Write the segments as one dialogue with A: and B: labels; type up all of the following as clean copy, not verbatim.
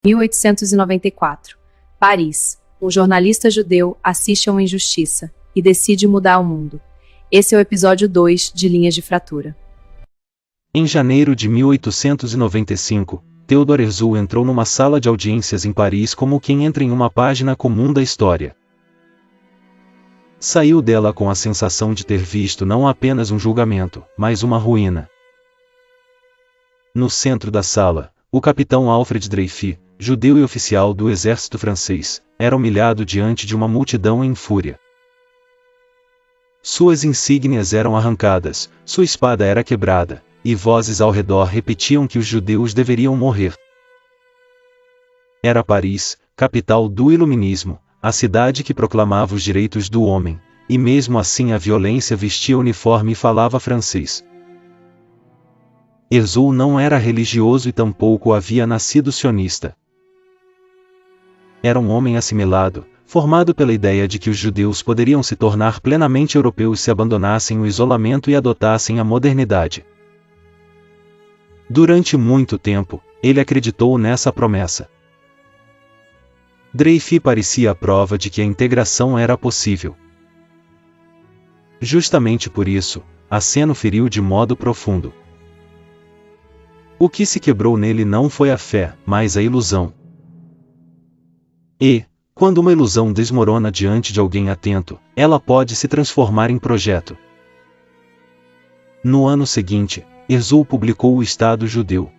A: 1894. Paris. Um jornalista judeu assiste a uma injustiça e decide mudar o mundo. Esse é o episódio 2 de Linhas de Fratura.
B: Em janeiro de 1895, Theodor Herzl entrou numa sala de audiências em Paris como quem entra em uma página comum da história. Saiu dela com a sensação de ter visto não apenas um julgamento, mas uma ruína. No centro da sala, o capitão Alfred Dreyfus, judeu e oficial do exército francês, era humilhado diante de uma multidão em fúria. Suas insígnias eram arrancadas, sua espada era quebrada, e vozes ao redor repetiam que os judeus deveriam morrer. Era Paris, capital do iluminismo, a cidade que proclamava os direitos do homem, e mesmo assim a violência vestia uniforme e falava francês. Herzl não era religioso e tampouco havia nascido sionista. Era um homem assimilado, formado pela ideia de que os judeus poderiam se tornar plenamente europeus se abandonassem o isolamento e adotassem a modernidade. Durante muito tempo, ele acreditou nessa promessa. Dreyfus parecia a prova de que a integração era possível. Justamente por isso, a cena o feriu de modo profundo. O que se quebrou nele não foi a fé, mas a ilusão. E, quando uma ilusão desmorona diante de alguém atento, ela pode se transformar em projeto. No ano seguinte, Herzl publicou O Estado Judeu.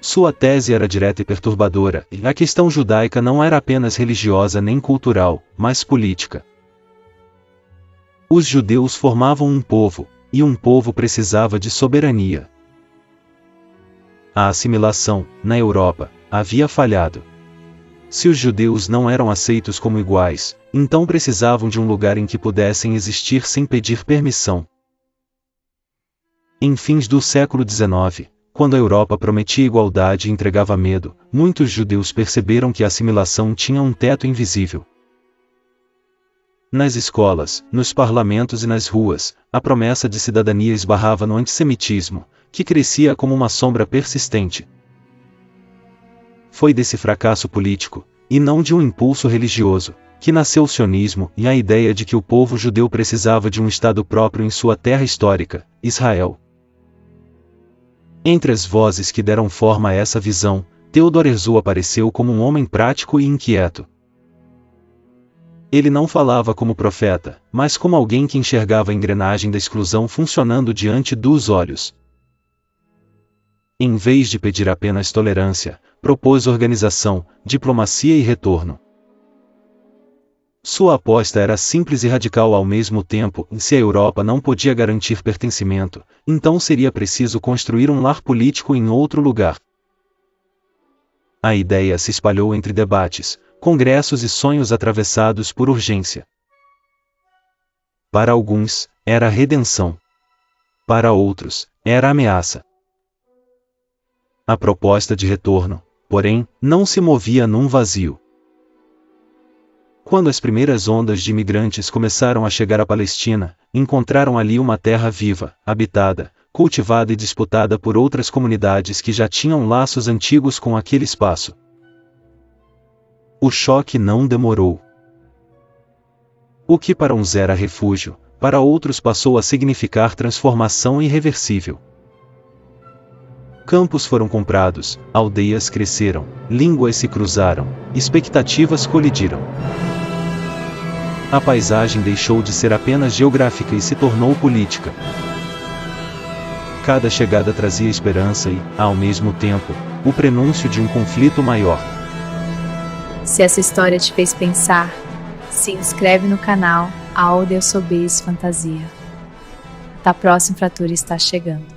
B: Sua tese era direta e perturbadora, e a questão judaica não era apenas religiosa nem cultural, mas política. Os judeus formavam um povo, e um povo precisava de soberania. A assimilação, na Europa, havia falhado. Se os judeus não eram aceitos como iguais, então precisavam de um lugar em que pudessem existir sem pedir permissão. Em fins do século XIX, quando a Europa prometia igualdade e entregava medo, muitos judeus perceberam que a assimilação tinha um teto invisível. Nas escolas, nos parlamentos e nas ruas, a promessa de cidadania esbarrava no antissemitismo, que crescia como uma sombra persistente. Foi desse fracasso político, e não de um impulso religioso, que nasceu o sionismo e a ideia de que o povo judeu precisava de um Estado próprio em sua terra histórica, Israel. Entre as vozes que deram forma a essa visão, Theodor Herzl apareceu como um homem prático e inquieto. Ele não falava como profeta, mas como alguém que enxergava a engrenagem da exclusão funcionando diante dos olhos. Em vez de pedir apenas tolerância, propôs organização, diplomacia e retorno. Sua aposta era simples e radical ao mesmo tempo, e se a Europa não podia garantir pertencimento, então seria preciso construir um lar político em outro lugar. A ideia se espalhou entre debates, congressos e sonhos atravessados por urgência. Para alguns, era redenção. Para outros, era ameaça. A proposta de retorno, porém, não se movia num vazio. Quando as primeiras ondas de imigrantes começaram a chegar à Palestina, encontraram ali uma terra viva, habitada, cultivada e disputada por outras comunidades que já tinham laços antigos com aquele espaço. O choque não demorou. O que para uns era refúgio, para outros passou a significar transformação irreversível. Campos foram comprados, aldeias cresceram, línguas se cruzaram, expectativas colidiram. A paisagem deixou de ser apenas geográfica e se tornou política. Cada chegada trazia esperança e, ao mesmo tempo, o prenúncio de um conflito maior.
A: Se essa história te fez pensar, se inscreve no canal Audio Sobês Fantasia. A próxima fratura está chegando.